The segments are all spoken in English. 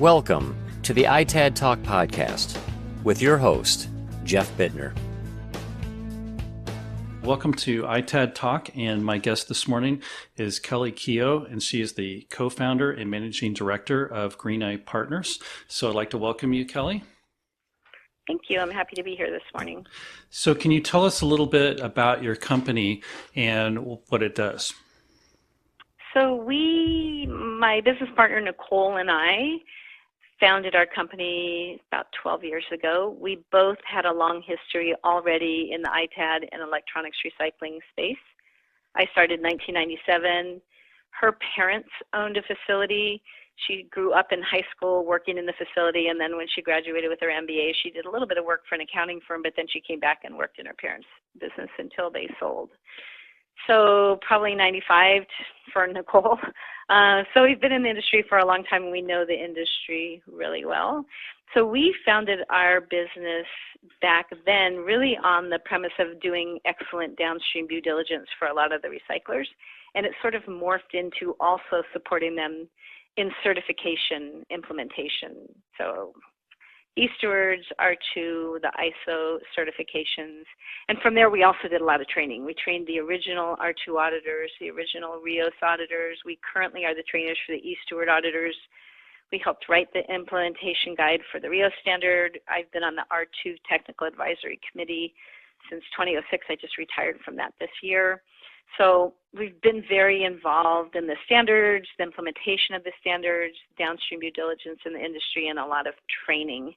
Welcome to the ITAD Talk podcast with your host, Jeff Bitner. Welcome to ITAD Talk, and my guest this morning is Kelly Keogh, and she is the co-founder and managing director of Greeneye Partners. So I'd like to welcome you, Kelly. Thank you. I'm happy to be here this morning. So can you tell us a little bit about your company and what it does? So my business partner, Nicole, and I founded our company about 12 years ago. We both had a long history already in the ITAD and electronics recycling space. I started in 1997. Her parents owned a facility. She grew up in high school working in the facility, and then when she graduated with her MBA, she did a little bit of work for an accounting firm, but then she came back and worked in her parents' business until they sold. So probably 95 for Nicole. So we've been in the industry for a long time, and we know the industry really well. So we founded our business back then really on the premise of doing excellent downstream due diligence for a lot of the recyclers, and it sort of morphed into also supporting them in certification implementation. So e-Stewards, R2, the ISO certifications. And from there, we also did a lot of training. We trained the original R2 auditors, the original RIOS auditors. We currently are the trainers for the e-Steward auditors. We helped write the implementation guide for the RIOS standard. I've been on the R2 Technical Advisory Committee since 2006. I just retired from that this year. So we've been very involved in the standards, the implementation of the standards, downstream due diligence in the industry, and a lot of training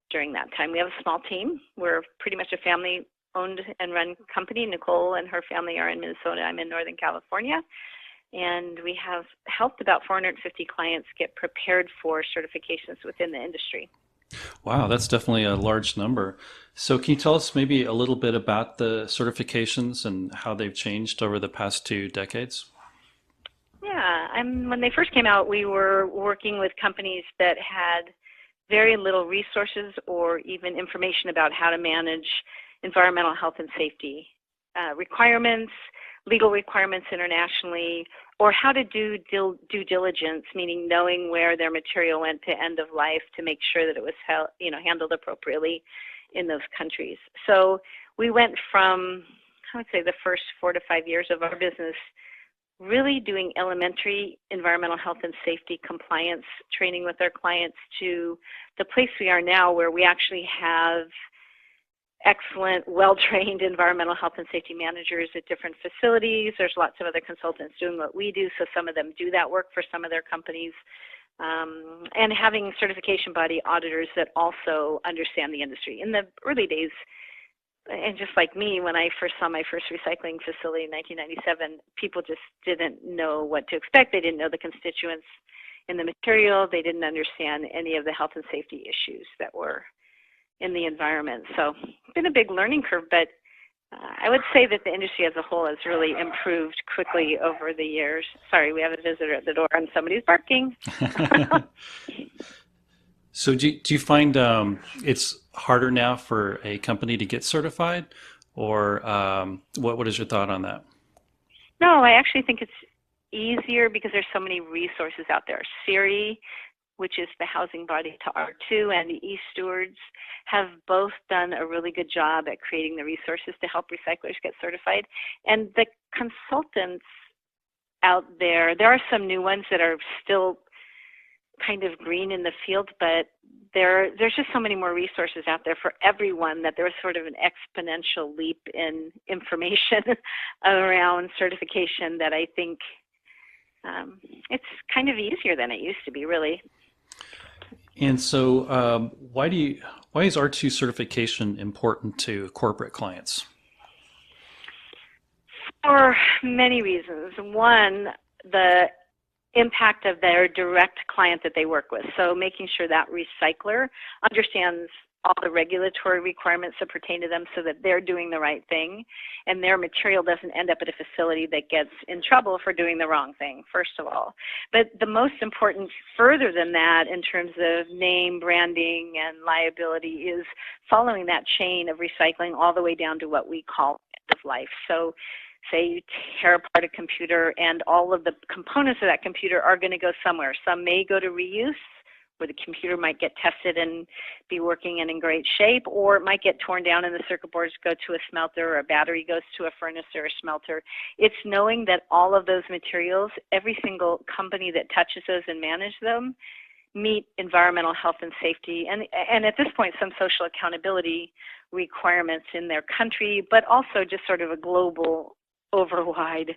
during that time. We have a small team. We're pretty much a family-owned and run company. Nicole and her family are in Minnesota. I'm in Northern California. And we have helped about 450 clients get prepared for certifications within the industry. Wow, that's definitely a large number. So can you tell us maybe a little bit about the certifications and how they've changed over the past 2 decades? Yeah, when they first came out, we were working with companies that had very little resources or even information about how to manage environmental health and safety requirements, legal requirements internationally, or how to do due diligence, meaning knowing where their material went to end of life to make sure that it was handled appropriately in those countries. So we went from, I would say, the first 4 to 5 years of our business really doing elementary environmental health and safety compliance training with our clients to the place we are now where we actually have excellent, well-trained environmental health and safety managers at different facilities. There's lots of other consultants doing what we do, so some of them do that work for some of their companies. And having certification body auditors that also understand the industry. In the early days, and just like me, when I first saw my first recycling facility in 1997, people just didn't know what to expect. They didn't know the constituents in the material. They didn't understand any of the health and safety issues that were in the environment. So it's been a big learning curve, but I would say that the industry as a whole has really improved quickly over the years. Sorry, we have a visitor at the door and somebody's barking. So do you find it's harder now for a company to get certified, or what is your thought on that? No, I actually think it's easier because there's so many resources out there. SERI, which is the housing body to R2, and the e-Stewards have both done a really good job at creating the resources to help recyclers get certified. And the consultants out there are some new ones that are still kind of green in the field, but there's just so many more resources out there for everyone that there's sort of an exponential leap in information around certification that I think it's kind of easier than it used to be, really. And so why is R2 certification important to corporate clients? For many reasons. One, the impact of their direct client that they work with. So making sure that recycler understands all the regulatory requirements that pertain to them so that they're doing the right thing and their material doesn't end up at a facility that gets in trouble for doing the wrong thing, first of all. But the most important further than that in terms of name, branding, and liability is following that chain of recycling all the way down to what we call end of life. So say you tear apart a computer and all of the components of that computer are going to go somewhere. Some may go to reuse, where the computer might get tested and be working and in great shape, or it might get torn down and the circuit boards go to a smelter, or a battery goes to a furnace or a smelter. It's knowing that all of those materials, every single company that touches those and manages them, meet environmental health and safety, and at this point, some social accountability requirements in their country, but also just sort of a global, overwide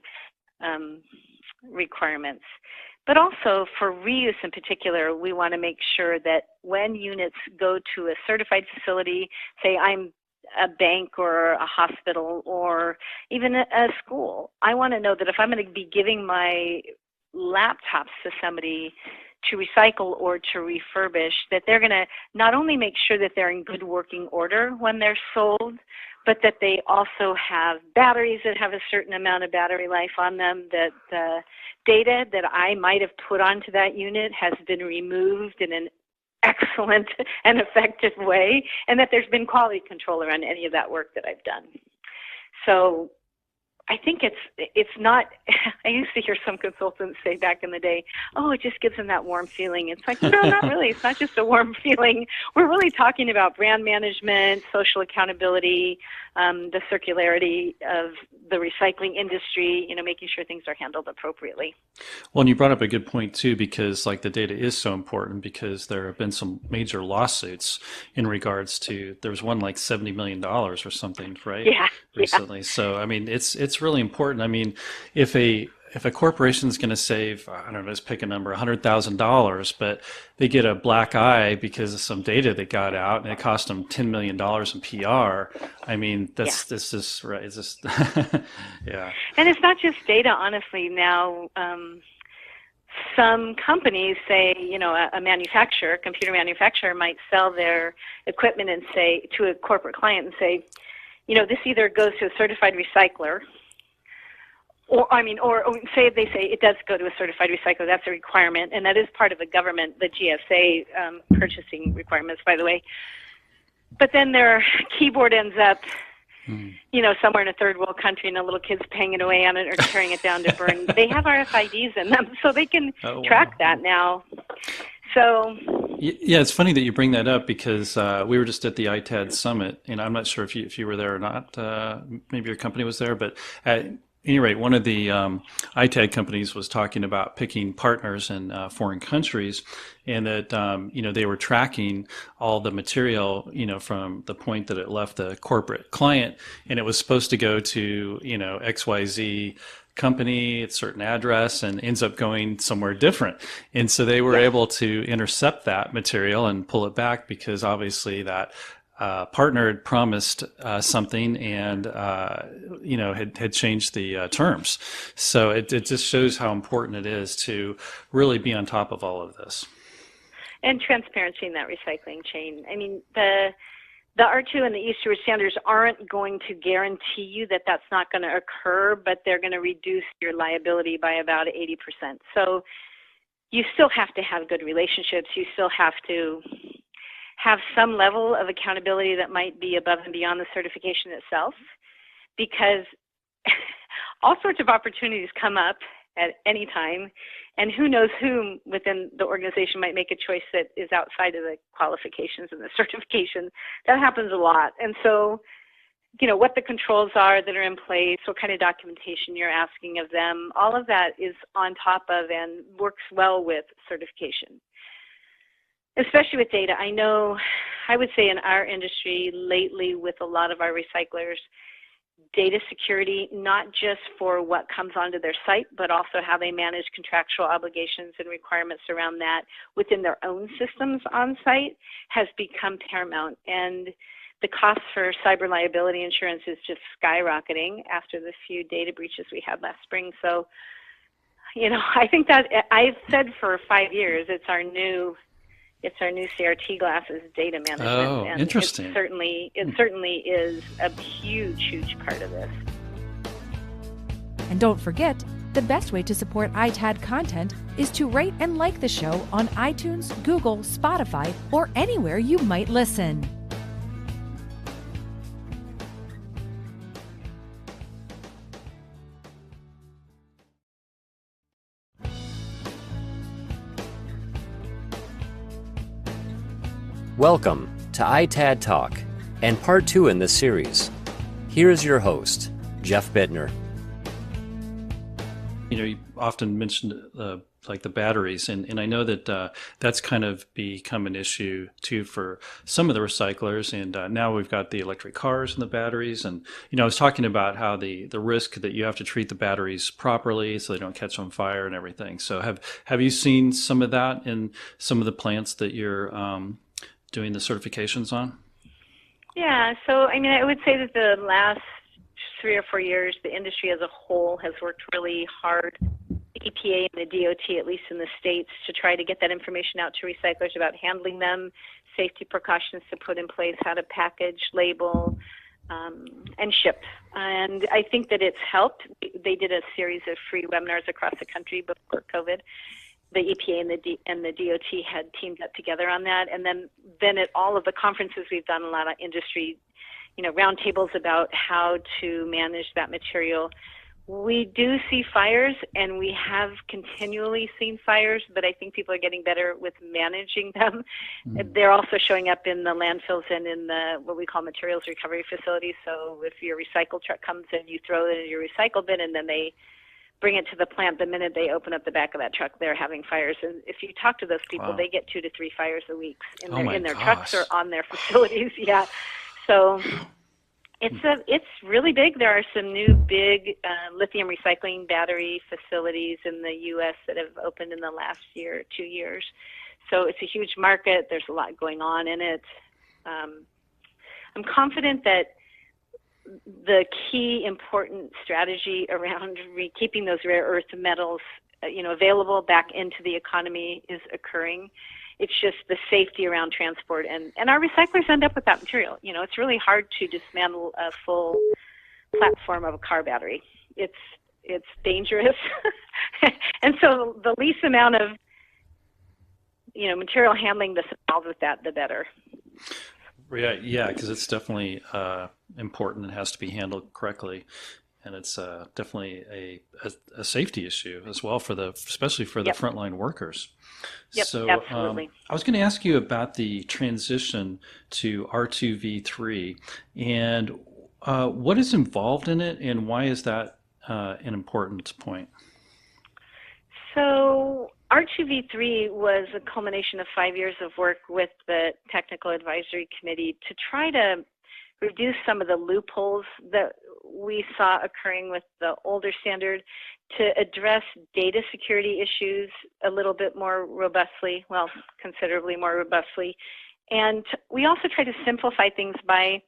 requirements. But also for reuse in particular, we want to make sure that when units go to a certified facility, say I'm a bank or a hospital or even a school, I want to know that if I'm going to be giving my laptops to somebody to recycle or to refurbish, that they're going to not only make sure that they're in good working order when they're sold, but that they also have batteries that have a certain amount of battery life on them, that the data that I might have put onto that unit has been removed in an excellent and effective way, and that there's been quality control around any of that work that I've done. So I think it's not, I used to hear some consultants say back in the day, oh, it just gives them that warm feeling. It's like, no, not really. It's not just a warm feeling. We're really talking about brand management, social accountability, the circularity of the recycling industry, making sure things are handled appropriately. Well, and you brought up a good point too, because like the data is so important, because there have been some major lawsuits in regards to, there was one like $70 million or something, right? Yeah. Recently. Yeah. So, I mean, it's really important. I mean, if a corporation is going to save, I don't know, let's pick a number, $100,000, but they get a black eye because of some data that got out and it cost them $10 million in PR. I mean, this is right. It's just, yeah. And it's not just data, honestly. Now, some companies say, a manufacturer, a computer manufacturer might sell their equipment and say to a corporate client and say, this either goes to a certified recycler, or say they say it does go to a certified recycler. That's a requirement, and that is part of the government, the GSA purchasing requirements, by the way. But then their keyboard ends up, somewhere in a third world country, and a little kid's banging away on it or tearing it down to burn. They have RFIDs in them, so they can track that now. So. Yeah, it's funny that you bring that up, because we were just at the ITAD summit, and I'm not sure if you were there or not. Maybe your company was there, but at any rate, one of the ITAD companies was talking about picking partners in foreign countries, and that they were tracking all the material from the point that it left the corporate client, and it was supposed to go to XYZ company at a certain address and ends up going somewhere different. And so they were able to intercept that material and pull it back, because obviously that partner had promised something and had changed the terms. So it just shows how important it is to really be on top of all of this. And transparency in that recycling chain. I mean, the R2 and the e-Stewards standards aren't going to guarantee you that that's not going to occur, but they're going to reduce your liability by about 80%. So you still have to have good relationships. You still have to have some level of accountability that might be above and beyond the certification itself, because all sorts of opportunities come up at any time, and who knows whom within the organization might make a choice that is outside of the qualifications and the certification. That happens a lot. And so, what the controls are that are in place, what kind of documentation you're asking of them, all of that is on top of and works well with certification, especially with data. I would say in our industry lately, with a lot of our recyclers, data security, not just for what comes onto their site, but also how they manage contractual obligations and requirements around that within their own systems on site, has become paramount. And the cost for cyber liability insurance is just skyrocketing after the few data breaches we had last spring. So, I think that I've said for 5 years, it's our new CRT glasses, data management. Oh, and interesting. It certainly is a huge part of this. And don't forget, the best way to support ITAD content is to rate and like the show on iTunes, Google, Spotify, or anywhere you might listen. Welcome to ITAD Talk and part 2 in this series. Here's your host, Jeff Bitner. You know, you often mentioned like the batteries, and I know that that's kind of become an issue too for some of the recyclers. And now we've got the electric cars and the batteries. And you know, I was talking about how the risk that you have to treat the batteries properly so they don't catch on fire and everything. So have you seen some of that in some of the plants that you're doing the certifications on? Yeah, so I mean, I would say that the last 3 or 4 years, the industry as a whole has worked really hard, the EPA and the DOT, at least in the States, to try to get that information out to recyclers about handling them, safety precautions to put in place, how to package, label, and ship. And I think that it's helped. They did a series of free webinars across the country before COVID. The EPA and the DOT had teamed up together on that. And then at all of the conferences, we've done a lot of industry, roundtables about how to manage that material. We do see fires, and we have continually seen fires, but I think people are getting better with managing them. Mm-hmm. They're also showing up in the landfills and in the what we call materials recovery facilities. So if your recycle truck comes and you throw it in your recycle bin, and then they bring it to the plant, the minute they open up the back of that truck, they're having fires. And if you talk to those people, Wow. They get 2 to 3 fires a week in their trucks or on their facilities. Yeah. So it's really big. There are some new big lithium recycling battery facilities in the U.S. that have opened in the last 2 years. So it's a huge market. There's a lot going on in it. I'm confident that the key important strategy around keeping those rare earth metals, available back into the economy is occurring. It's just the safety around transport, and our recyclers end up with that material. It's really hard to dismantle a full platform of a car battery. It's dangerous, and so the least amount of material handling that's involved with that, the better. Yeah, because it's definitely important and has to be handled correctly, and it's definitely a safety issue as well especially for the Yep. frontline workers. Yep, So absolutely. I was going to ask you about the transition to R2v3 and what is involved in it, and why is that an important point? So R2v3 was a culmination of 5 years of work with the Technical Advisory Committee to try to reduce some of the loopholes that we saw occurring with the older standard, to address data security issues a little bit more robustly, well, considerably more robustly. And we also try to simplify things by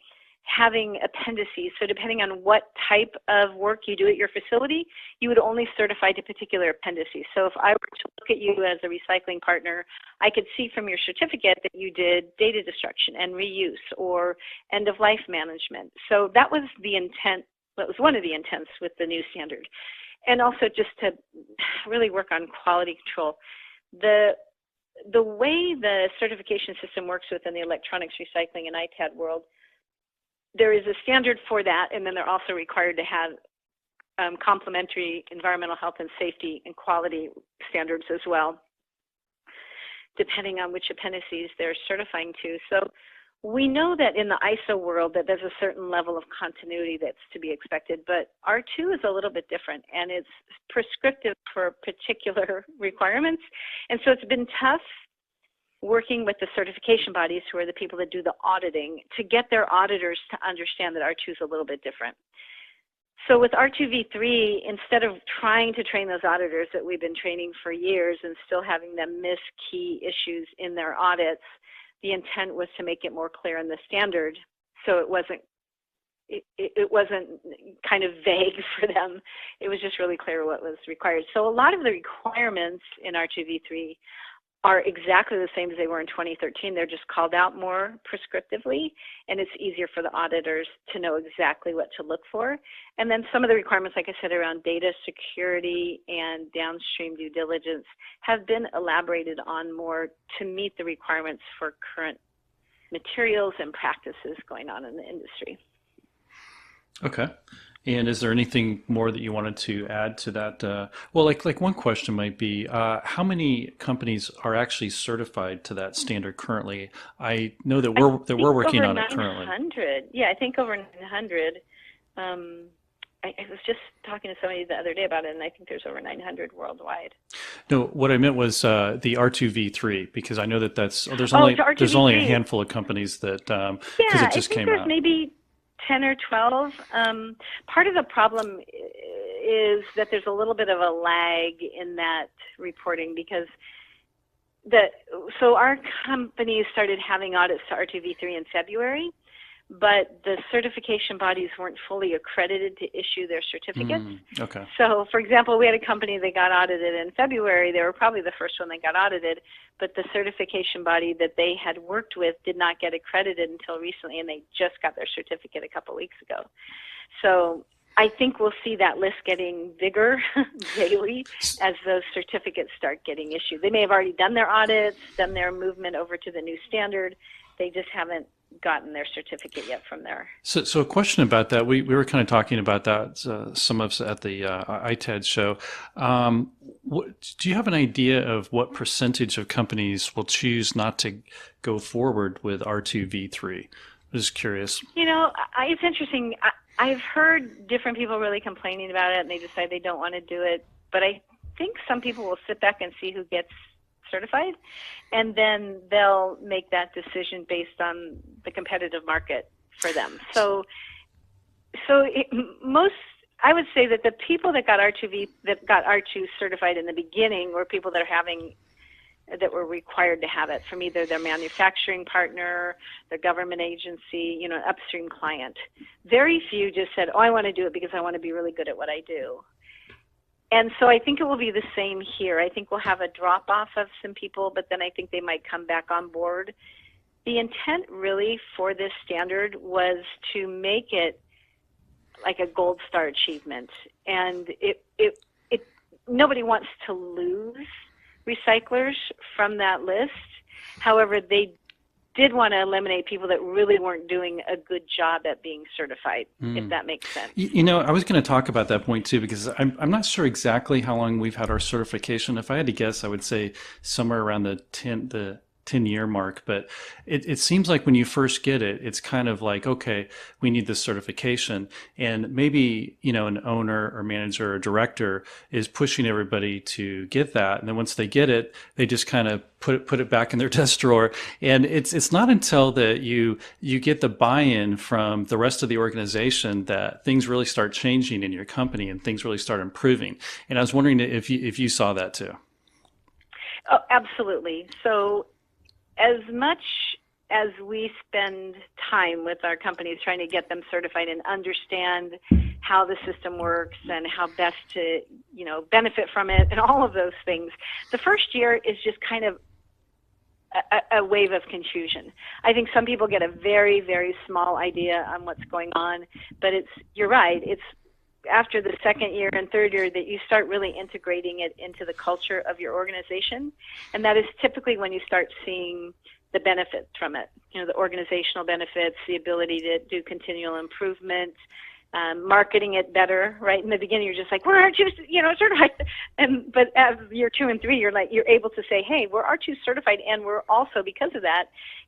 having appendices. So depending on what type of work you do at your facility, you would only certify to particular appendices. So if I were to look at you as a recycling partner, I could see from your certificate that you did data destruction and reuse or end-of-life management. So that was the intent. That was one of the intents with the new standard. And also just to really work on quality control. The way the certification system works within the electronics recycling and ITAD world, there is a standard for that, and then they're also required to have complementary environmental health and safety and quality standards as well, depending on which appendices they're certifying to. So we know that in the ISO world that there's a certain level of continuity that's to be expected, but R2 is a little bit different, and it's prescriptive for particular requirements. And so it's been tough working with the certification bodies, who are the people that do the auditing, to get their auditors to understand that R2 is a little bit different. So with R2v3, instead of trying to train those auditors that we've been training for years and still having them miss key issues in their audits, the intent was to make it more clear in the standard, so it wasn't kind of vague for them. It was just really clear what was required. So a lot of the requirements in R2v3 are exactly the same as they were in 2013. They're just called out more prescriptively, and it's easier for the auditors to know exactly what to look for. And then some of the requirements, like I said, around data security and downstream due diligence have been elaborated on more to meet the requirements for current materials and practices going on in the industry. Okay. And is there anything more that you wanted to add to that? Well, like one question might be, how many companies are actually certified to that standard currently? I know that we're working on it currently. 900. Yeah, I think over 900. I was just talking to somebody the other day about it, and I think there's over 900 worldwide. No, what I meant was the R2v3, because I know that there's only a handful of companies that because it just came out. Maybe 10 or 12. Part of the problem is that there's a little bit of a lag in that reporting because so our company started having audits to R2v3 in February, but the certification bodies weren't fully accredited to issue their certificates. Okay. So, for example, we had a company that got audited in February. They were probably the first one that got audited, but the certification body that they had worked with did not get accredited until recently, and they just got their certificate a couple weeks ago. So I think we'll see that list getting bigger daily as those certificates start getting issued. They may have already done their audits, done their movement over to the new standard. They just haven't gotten their certificate yet from there. So a question about that. We were kind of talking about that, some of us at the ITAD show. Do you have an idea of what percentage of companies will choose not to go forward with R2v3? I'm just curious. It's interesting. I've heard different people really complaining about it, and they decide they don't want to do it. But I think some people will sit back and see who gets certified, and then they'll make that decision based on the competitive market for them. So I would say that the people that got R2 certified in the beginning were people that were required to have it from either their manufacturing partner, their government agency, an upstream client. Very few just said, I want to do it because I want to be really good at what I do. And so I think it will be the same here. I think we'll have a drop-off of some people, but then I think they might come back on board. The intent really for this standard was to make it like a gold star achievement. And nobody wants to lose recyclers from that list. However, they did want to eliminate people that really weren't doing a good job at being certified, if that makes sense. I was going to talk about that point too, because I'm not sure exactly how long we've had our certification. If I had to guess, I would say somewhere around the 10-year mark, but it seems like when you first get it, it's kind of like, okay, we need this certification, and maybe an owner or manager or director is pushing everybody to get that, and then once they get it, they just kind of put it back in their desk drawer, and it's not until that you get the buy-in from the rest of the organization that things really start changing in your company and things really start improving. And I was wondering if you saw that too. Oh, absolutely. So as much as we spend time with our companies trying to get them certified and understand how the system works and how best to, benefit from it and all of those things, the first year is just kind of a wave of confusion. I think some people get a very, very small idea on what's going on, but you're right, it's after the second year and third year that you start really integrating it into the culture of your organization. And that is typically when you start seeing the benefits from it, the organizational benefits, the ability to do continual improvement, marketing it better. Right in the beginning, you're just like, we're R2, certified, but as year 2 and 3, you're able to say, hey, we're R2 certified, and we're also, because of that,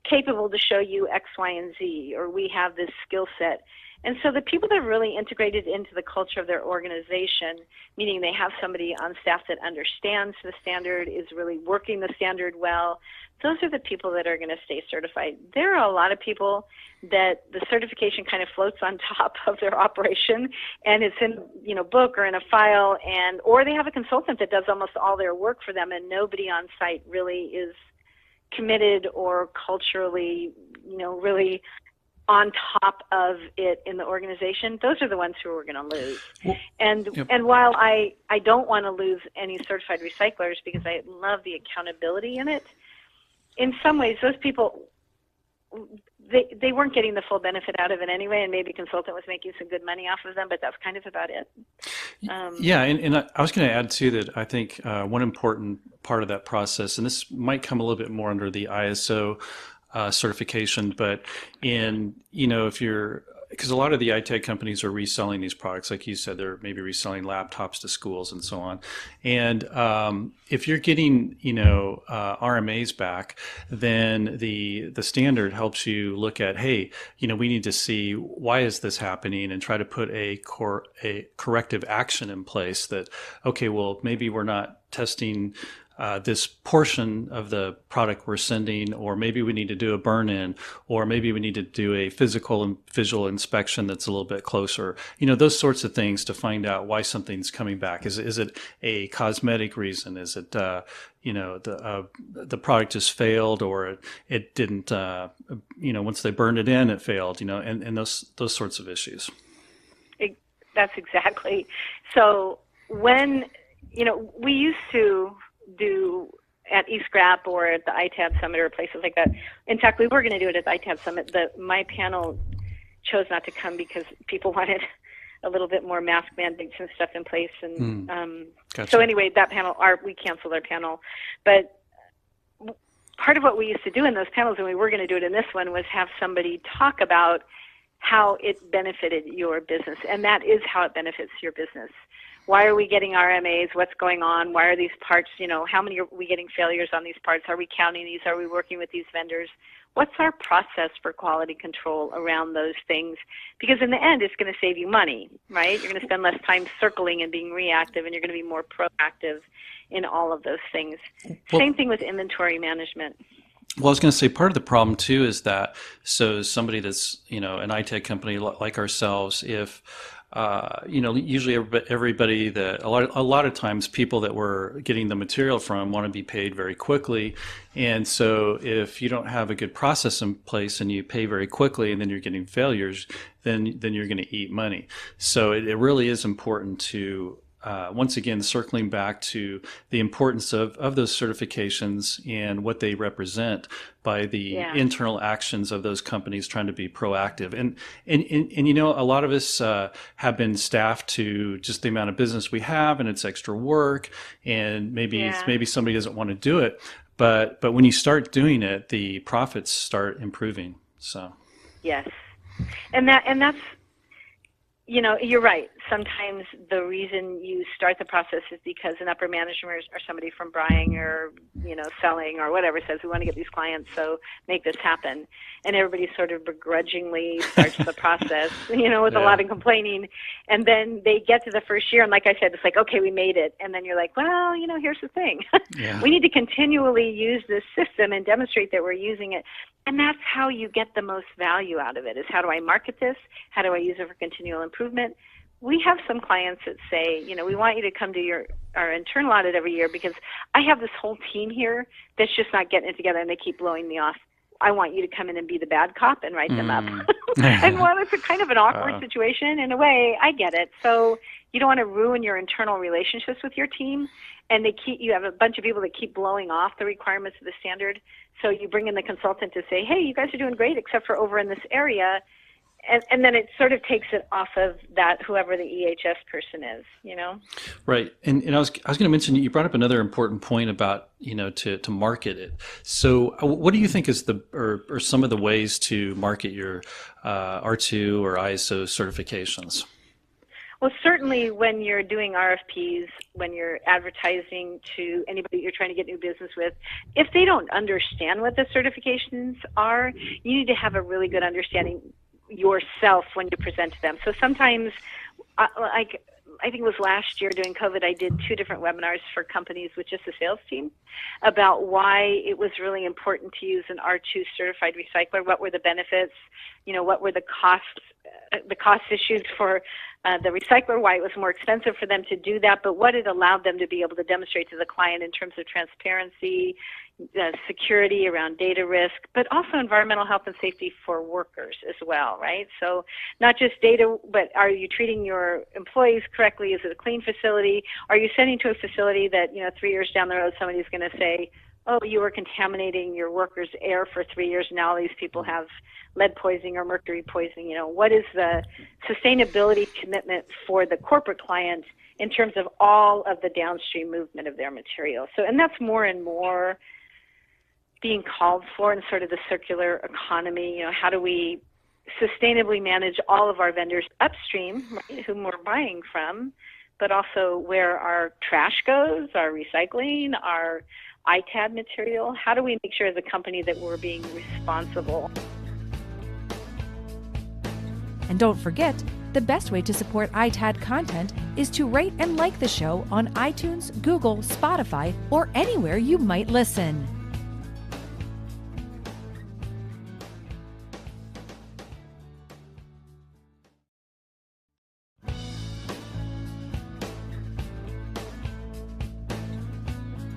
capable to show you X, Y, and Z, or we have this skill set. And so the people that are really integrated into the culture of their organization, meaning they have somebody on staff that understands the standard, is really working the standard well, those are the people that are going to stay certified. There are a lot of people that the certification kind of floats on top of their operation, and it's in book or in a file, or they have a consultant that does almost all their work for them, and nobody on site really is committed or culturally, really on top of it in the organization. Those are the ones who we're going to lose. Well, and while I don't want to lose any certified recyclers because I love the accountability in it, in some ways those people, they weren't getting the full benefit out of it anyway, and maybe a consultant was making some good money off of them, but that's kind of about it. And I was going to add too that I think one important part of that process, and this might come a little bit more under the ISO certification, but if you're because a lot of the ITAD companies are reselling these products, like you said, they're maybe reselling laptops to schools and so on. And if you're getting, RMAs back, then the standard helps you look at, hey, we need to see why is this happening, and try to put a corrective action in place that, okay, well, maybe we're not testing this portion of the product we're sending, or maybe we need to do a burn-in, or maybe we need to do a physical and visual inspection that's a little bit closer. Those sorts of things to find out why something's coming back. Is it a cosmetic reason? Is it the product just failed, or it didn't? Once they burned it in, it failed. And those sorts of issues. That's exactly. So when we used to do at eScrap or at the ITAD Summit or places like that. In fact, we were going to do it at the ITAD Summit. My panel chose not to come because people wanted a little bit more mask mandates and stuff in place. And Gotcha. So anyway, that panel, we canceled our panel. But part of what we used to do in those panels, and we were going to do it in this one, was have somebody talk about how it benefited your business. And that is how it benefits your business. Why are we getting RMAs? What's going on? Why are these parts, how many are we getting failures on these parts? Are we counting these? Are we working with these vendors? What's our process for quality control around those things? Because in the end, it's going to save you money, right? You're going to spend less time circling and being reactive, and you're going to be more proactive in all of those things. Same thing with inventory management. Well, I was going to say part of the problem too is that, so somebody that's, an ITAD company like ourselves, if usually everybody that a lot of times people that we're getting the material from want to be paid very quickly, and so if you don't have a good process in place and you pay very quickly and then you're getting failures, then you're going to eat money. So it really is important to once again, circling back to the importance of those certifications and what they represent by the internal actions of those companies trying to be proactive. And a lot of us have been staffed to just the amount of business we have, and it's extra work, and maybe somebody doesn't want to do it. But when you start doing it, the profits start improving. So yes, and that's. You're right. Sometimes the reason you start the process is because an upper management or somebody from buying or, selling or whatever says, we want to get these clients, so make this happen. And everybody sort of begrudgingly starts the process, with a lot of complaining. And then they get to the first year, and like I said, it's like, okay, we made it. And then you're like, well, here's the thing. We need to continually use this system and demonstrate that we're using it. And that's how you get the most value out of it, is how do I market this? How do I use it for continual improvement? We have some clients that say, we want you to come to our internal audit every year because I have this whole team here that's just not getting it together and they keep blowing me off. I want you to come in and be the bad cop and write them up. And while it's a kind of an awkward situation, in a way, I get it. So you don't want to ruin your internal relationships with your team, and you have a bunch of people that keep blowing off the requirements of the standard. So you bring in the consultant to say, hey, you guys are doing great except for over in this area. And then it sort of takes it off of that, whoever the EHS person is, Right. And I was going to mention, you brought up another important point about, to market it. So what do you think is or some of the ways to market your R2 or ISO certifications? Well, certainly when you're doing RFPs, when you're advertising to anybody you're trying to get new business with, if they don't understand what the certifications are, you need to have a really good understanding yourself when you present to them. So sometimes, I think it was last year during COVID, I did 2 different webinars for companies with just a sales team about why it was really important to use an R2 certified recycler. What were the benefits? What were the cost issues for the recycler, why it was more expensive for them to do that, but what it allowed them to be able to demonstrate to the client in terms of transparency, security around data risk, but also environmental health and safety for workers as well, right? So not just data, but are you treating your employees correctly? Is it a clean facility? Are you sending to a facility that, 3 years down the road, somebody's going to say, oh, you were contaminating your workers' air for 3 years, and now these people have lead poisoning or mercury poisoning. What is the sustainability commitment for the corporate client in terms of all of the downstream movement of their material? So, and that's more and more being called for in sort of the circular economy. How do we sustainably manage all of our vendors upstream, right, whom we're buying from, but also where our trash goes, our recycling, our ITAD material. How do we make sure as a company that we're being responsible? And don't forget, the best way to support ITAD content is to rate and like the show on iTunes, Google, Spotify, or anywhere you might listen.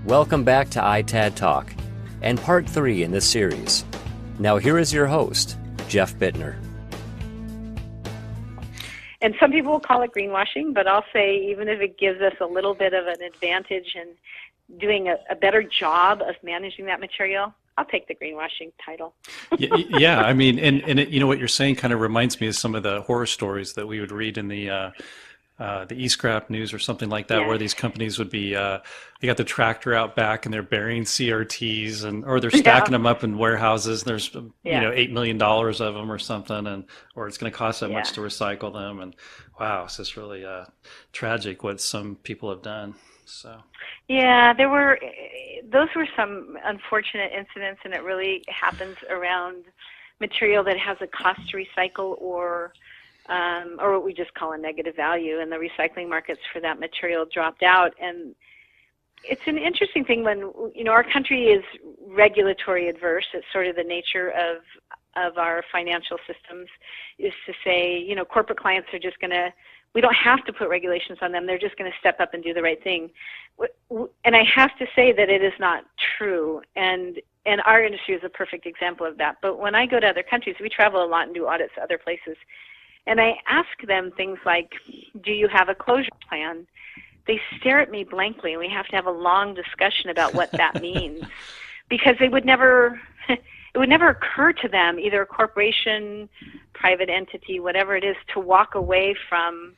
Welcome back to ITAD Talk and part 3 in this series. Now here is your host, Jeff Bitner. And some people will call it greenwashing, but I'll say even if it gives us a little bit of an advantage in doing a better job of managing that material, I'll take the greenwashing title. Yeah, I mean, and it, you know, what you're saying kind of reminds me of some of the horror stories that we would read in the e-scrap news or something like that, where these companies would be, they got the tractor out back and they're burying CRTs, or they're stacking them up in warehouses. There's, $8 million of them or something, or it's going to cost that much to recycle them. And wow, it's just really tragic what some people have done. So. Yeah, those were some unfortunate incidents, and it really happens around material that has a cost to recycle or what we just call a negative value, and the recycling markets for that material dropped out. And it's an interesting thing when, our country is regulatory adverse. It's sort of the nature of our financial systems, is to say, corporate clients are just going to, we don't have to put regulations on them. They're just going to step up and do the right thing. And I have to say that it is not true. And our industry is a perfect example of that. But when I go to other countries, we travel a lot and do audits other places. And I ask them things like, do you have a closure plan? They stare at me blankly, and we have to have a long discussion about what that means. Because it would never occur to them, either a corporation, private entity, whatever it is, to walk away from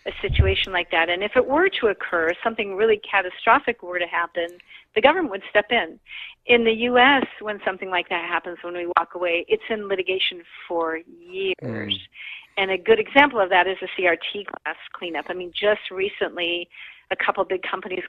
a situation like that. And if it were to occur, something really catastrophic were to happen, the government would step in. In the U.S., when something like that happens, when we walk away, it's in litigation for years. And a good example of that is the CRT glass cleanup. I mean, just recently, a couple big companies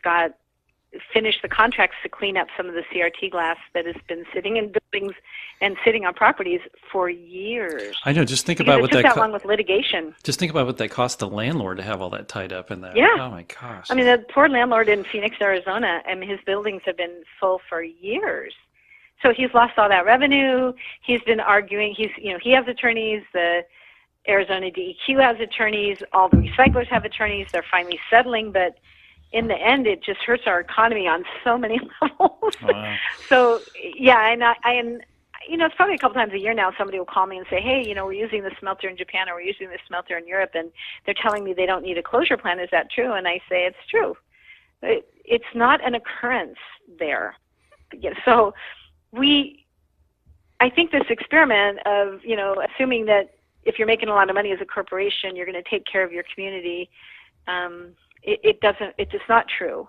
finished the contracts to clean up some of the CRT glass that has been sitting in buildings and sitting on properties for years. I know. Just think about what that long with litigation. Just think about what that cost the landlord to have all that tied up in that. Yeah. Oh my gosh. I mean, the poor landlord in Phoenix, Arizona, and his buildings have been full for years. So he's lost all that revenue. He's been arguing. He has attorneys. The Arizona DEQ has attorneys. All the recyclers have attorneys. They're finally settling, but in the end, it just hurts our economy on so many levels. Wow. So, yeah, and it's probably a couple times a year now somebody will call me and say, hey, we're using the smelter in Japan or we're using the smelter in Europe, and they're telling me they don't need a closure plan. Is that true? And I say it's true. It's not an occurrence there. So I think this experiment of, assuming that if you're making a lot of money as a corporation, you're going to take care of your community, it's just not true.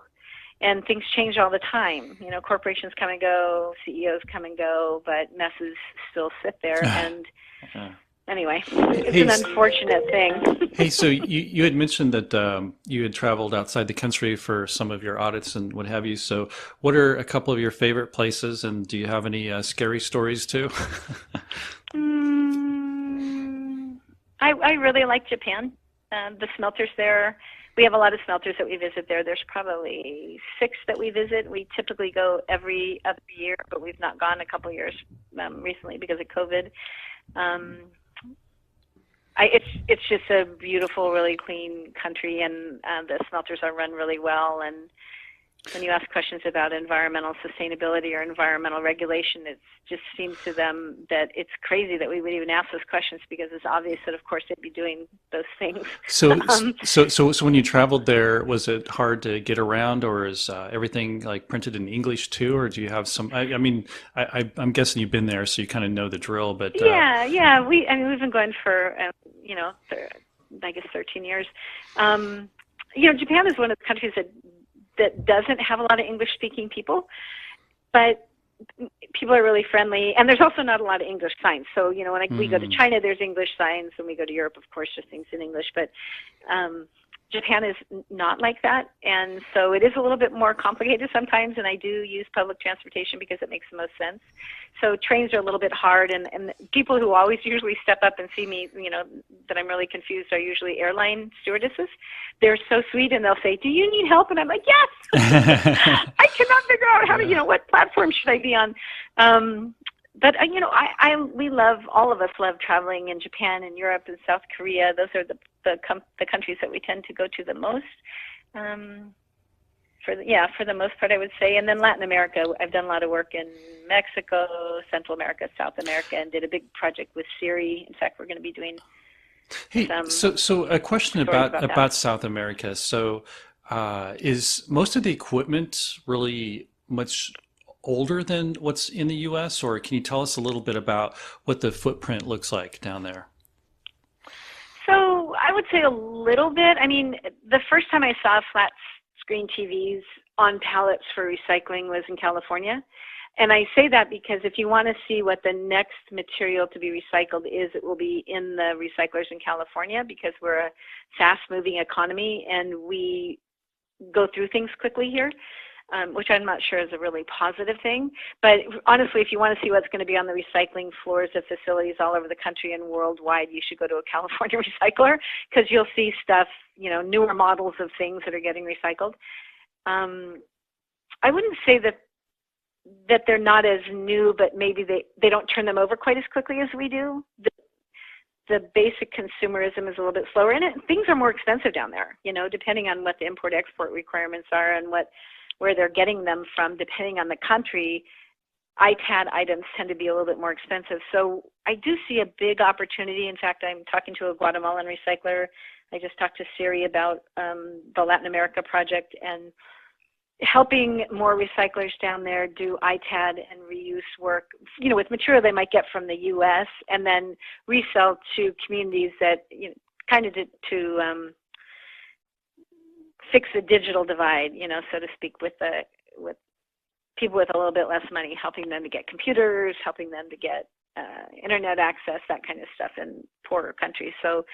And things change all the time. Corporations come and go, CEOs come and go, but messes still sit there. And anyway, it's an unfortunate thing. Hey, so you had mentioned that you had traveled outside the country for some of your audits and what have you. So what are a couple of your favorite places, and do you have any scary stories too? I really like Japan. The smelters there, we have a lot of smelters that we visit there. There's probably 6 that we visit. We typically go every other year, but we've not gone a couple years recently because of COVID. It's just a beautiful, really clean country, and the smelters are run really well. And when you ask questions about environmental sustainability or environmental regulation, it just seems to them that it's crazy that we would even ask those questions, because it's obvious that, of course, they'd be doing those things. So when you traveled there, was it hard to get around, or is everything like printed in English too, or do you have some? I'm guessing you've been there, so you kind of know the drill. But yeah, we've been going for I guess 13 years. Japan is one of the countries that doesn't have a lot of English-speaking people, but people are really friendly, and there's also not a lot of English signs. So, you know, when we go to China, there's English signs. When we go to Europe, of course, there's things in English. But Japan is not like that, and so it is a little bit more complicated sometimes, and I do use public transportation because it makes the most sense. So trains are a little bit hard, and people who always usually step up and see me, you know, that I'm really confused are usually airline stewardesses. They're so sweet, and they'll say, "Do you need help?" And I'm like, "Yes!" I cannot figure out how to, you know, what platform should I be on? But you know, we love, all of us love traveling in Japan and Europe and South Korea. Those are the countries that we tend to go to the most. For the most part, I would say. And then Latin America, I've done a lot of work in Mexico, Central America, South America, and did a big project with Siri. In fact, we're going to be doing. So a question about South America. So, is most of the equipment really much older than what's in the U.S., or can you tell us a little bit about what the footprint looks like down there? So I would say a little bit. I mean, the first time I saw flat screen TVs on pallets for recycling was in California. And I say that because if you want to see what the next material to be recycled is, it will be in the recyclers in California, because we're a fast-moving economy and we go through things quickly here. Which I'm not sure is a really positive thing. But honestly, if you want to see what's going to be on the recycling floors of facilities all over the country and worldwide, you should go to a California recycler, because you'll see stuff, you know, newer models of things that are getting recycled. I wouldn't say that they're not as new, but maybe they don't turn them over quite as quickly as we do. The basic consumerism is a little bit slower, and things are more expensive down there, you know, depending on what the import-export requirements are and where they're getting them from. Depending on the country, ITAD items tend to be a little bit more expensive. So I do see a big opportunity. In fact, I'm talking to a Guatemalan recycler. I just talked to Siri about the Latin America project, and helping more recyclers down there do ITAD and reuse work, you know, with material they might get from the U.S. and then resell to communities that, you know, kind of to fix the digital divide, you know, so to speak, with people with a little bit less money, helping them to get computers, helping them to get internet access, that kind of stuff in poorer countries. So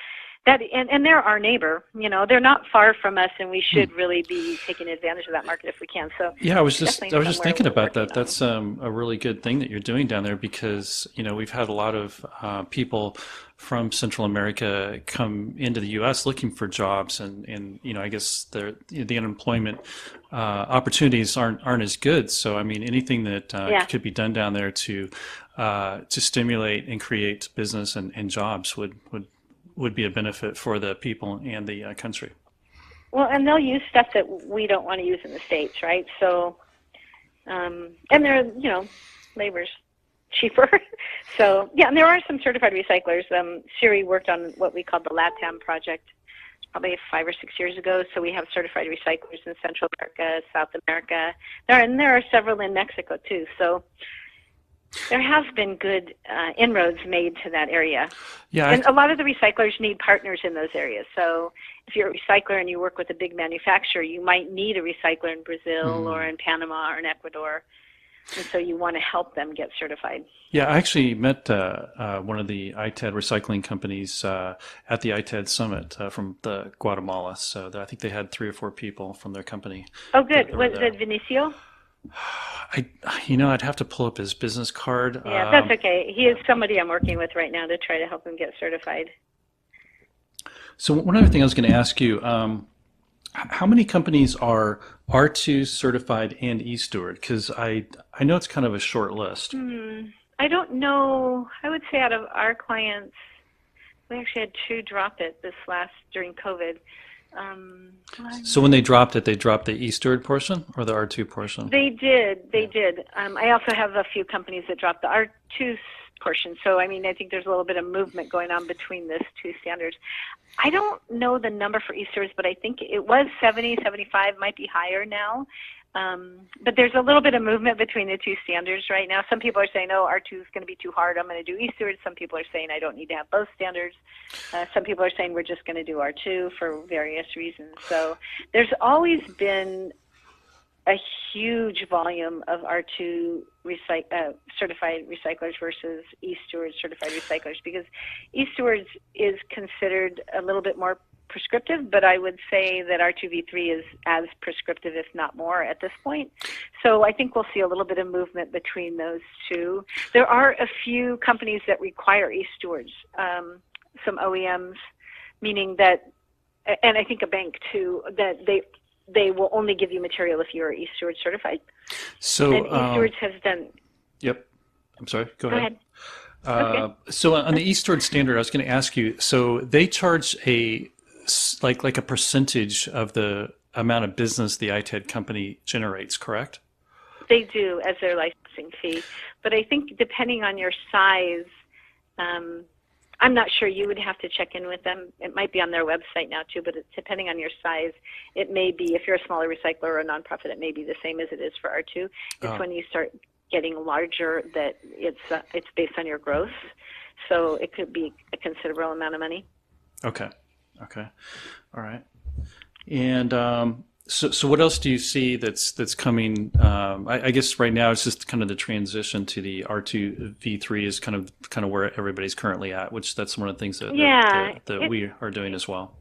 that, and they're our neighbor, you know, they're not far from us, and we should really be taking advantage of that market if we can. So yeah, I was just thinking about that. That's a really good thing that you're doing down there, because, you know, we've had a lot of people from Central America come into the U.S. looking for jobs, and you know, I guess the unemployment opportunities aren't as good. So I mean, anything that could be done down there to stimulate and create business and jobs would be a benefit for the people and the country. Well, and they'll use stuff that we don't want to use in the States, right? So, and they're, you know, labor's cheaper. So, yeah, and there are some certified recyclers. Siri worked on what we called the LATAM project probably 5 or 6 years ago. So we have certified recyclers in Central America, South America. There are several in Mexico, too. So there has been good inroads made to that area. Yeah, and a lot of the recyclers need partners in those areas. So if you're a recycler and you work with a big manufacturer, you might need a recycler in Brazil or in Panama or in Ecuador. And so you want to help them get certified. Yeah, I actually met one of the ITAD recycling companies at the ITAD Summit from Guatemala. So I think they had 3 or 4 people from their company. Oh, good. Was it Vinicio? I'd have to pull up his business card. Yeah, that's okay. He is somebody I'm working with right now to try to help him get certified. So one other thing I was going to ask you, how many companies are R2 certified and e-Steward? Because I know it's kind of a short list. I don't know. I would say out of our clients, we actually had 2 drop it during COVID. So when they dropped it, they dropped the e-Steward portion or the R2 portion? They did. I also have a few companies that dropped the R2 portion. So, I mean, I think there's a little bit of movement going on between those 2 standards. I don't know the number for e-Stewards, but I think it was 70, 75, might be higher now. But there's a little bit of movement between the 2 standards right now. Some people are saying, oh, R2 is going to be too hard, I'm going to do e-Stewards. Some people are saying I don't need to have both standards. Some people are saying we're just going to do R2 for various reasons. So there's always been a huge volume of R2 certified recyclers versus e-Stewards certified recyclers, because e-Stewards is considered a little bit more prescriptive, but I would say that R2v3 is as prescriptive, if not more, at this point. So I think we'll see a little bit of movement between those two. There are a few companies that require e-Stewards, some OEMs, meaning that, and I think a bank too, that they will only give you material if you're e-Steward certified. So and e-Stewards has done. Yep. I'm sorry. Go ahead. Okay. So on the e-Steward standard, I was going to ask you. So they charge like a percentage of the amount of business the ITAD company generates, correct? They do, as their licensing fee. But I think depending on your size, I'm not sure. You would have to check in with them. It might be on their website now too, but depending on your size, it may be, if you're a smaller recycler or a nonprofit, it may be the same as it is for R2. It's when you start getting larger that it's based on your growth. So it could be a considerable amount of money. Okay. All right. And so what else do you see that's coming? I guess right now it's just kind of the transition to the R2v3 is kind of where everybody's currently at, which that's one of the things that we are doing as well.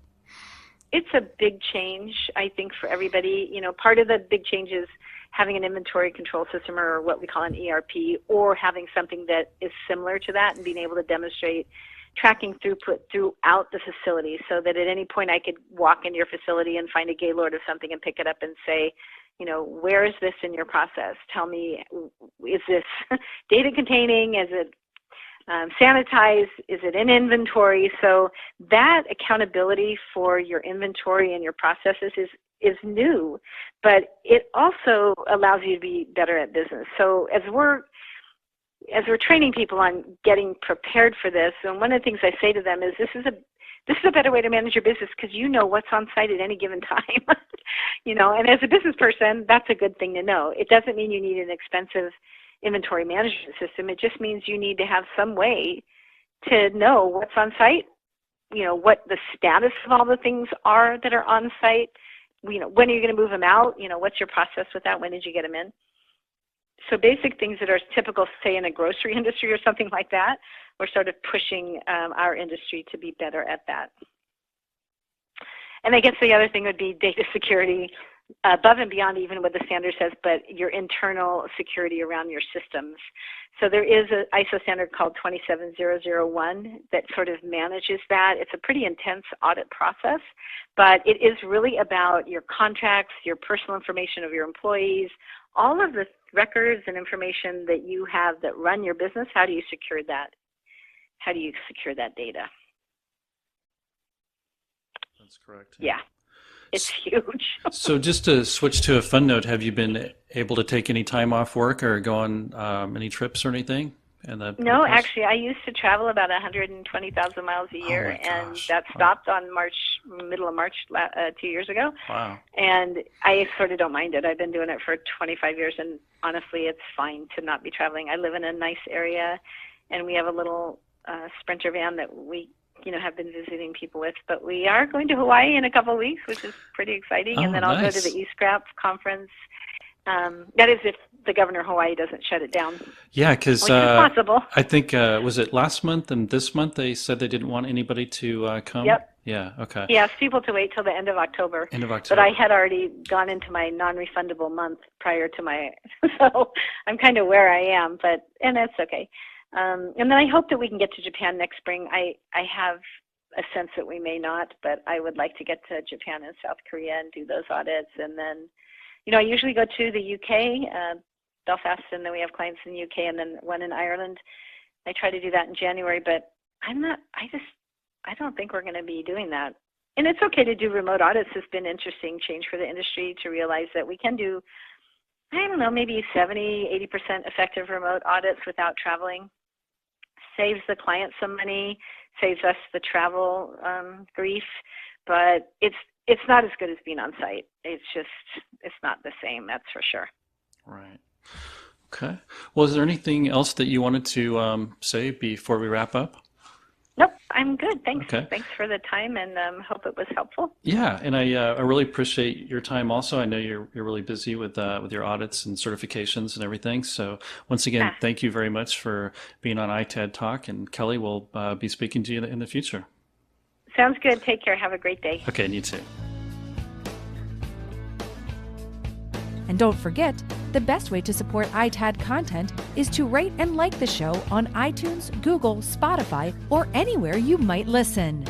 It's a big change, I think, for everybody. You know, part of the big change is having an inventory control system, or what we call an ERP, or having something that is similar to that and being able to demonstrate tracking throughput throughout the facility, so that at any point I could walk into your facility and find a gaylord of something and pick it up and say, you know, where is this in your process? Tell me, is this data containing? Is it sanitized? Is it in inventory? So that accountability for your inventory and your processes is new, but it also allows you to be better at business. So as we're training people on getting prepared for this, and one of the things I say to them is, this is a better way to manage your business, because you know what's on site at any given time. You know, and as a business person, that's a good thing to know. It doesn't mean you need an expensive inventory management system. It just means you need to have some way to know what's on site, you know, what the status of all the things are that are on site. You know, when are you going to move them out? You know, what's your process with that? When did you get them in? So basic things that are typical, say, in a grocery industry or something like that, we're sort of pushing our industry to be better at that. And I guess the other thing would be data security, above and beyond even what the standard says, but your internal security around your systems. So there is an ISO standard called 27001 that sort of manages that. It's a pretty intense audit process, but it is really about your contracts, your personal information of your employees, all of the records and information that you have that run your business. How do you secure that? How do you secure that data? That's correct. Yeah. It's huge. So just to switch to a fun note, have you been able to take any time off work or go on any trips or anything? No, actually, I used to travel about 120,000 miles a year, and that stopped on middle of March 2 years ago. Wow. And I sort of don't mind it. I've been doing it for 25 years, and honestly, it's fine to not be traveling. I live in a nice area, and we have a little Sprinter van that we have been visiting people with, but we are going to Hawaii in a couple of weeks, which is pretty exciting. And then I'll go to the e-Scrap conference. That is if the governor of Hawaii doesn't shut it down. Yeah, because possible. I think, was it last month and this month they said they didn't want anybody to come? Yep. Yeah, okay. He asked people to wait till the end of October. End of October. But I had already gone into my non-refundable month prior to my, so I'm kind of where I am, and that's okay. And then I hope that we can get to Japan next spring. I have a sense that we may not, but I would like to get to Japan and South Korea and do those audits. And then, I usually go to the UK, Belfast, and then we have clients in the UK, and then one in Ireland. I try to do that in January, but I don't think we're going to be doing that. And it's okay to do remote audits. It's been an interesting change for the industry to realize that we can do, maybe 70, 80% effective remote audits without traveling. Saves the client some money, saves us the travel grief, but it's not as good as being on site. It's not the same, that's for sure. Right. Okay. Well, is there anything else that you wanted to say before we wrap up? Nope. I'm good. Thanks. Okay. Thanks for the time, and hope it was helpful. Yeah, and I really appreciate your time also. I know you're really busy with your audits and certifications and everything. So once again, thank you very much for being on ITAD Talk. And Kelly, will be speaking to you in the future. Sounds good. Take care. Have a great day. Okay, and you too. And don't forget, the best way to support ITAD content is to rate and like the show on iTunes, Google, Spotify, or anywhere you might listen.